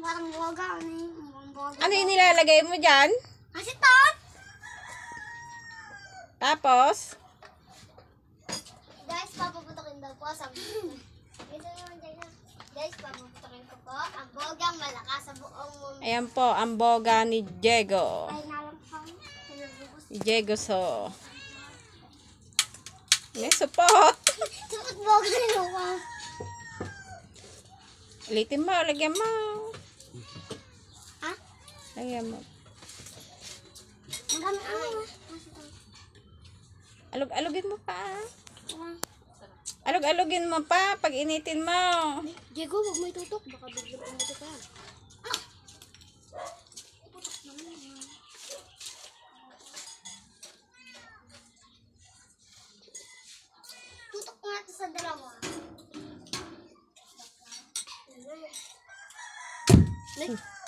Parang boga. Ano yung nilalagay mo dyan? Asiton! Tapos? Guys, papaputokin daw po. Sabi ito naman dyan. Guys, papaputokin ko po. Ang bogang malakas sa buong mundo. Ayan po, ang boga ni Diego. Ay, nalampang. Ni Diego so. May support. Sapot boga nilo ko. Ulitin mo, lagyan mo. Ha? Lagyan mo. Magamit ako. Alug-alugin mo pa. Alug-alugin mo pa pag initin mo. Diego, huwag mo itutok. Baka biglang pumutok ka. Tutok ko nga ito sa dalawa. Next.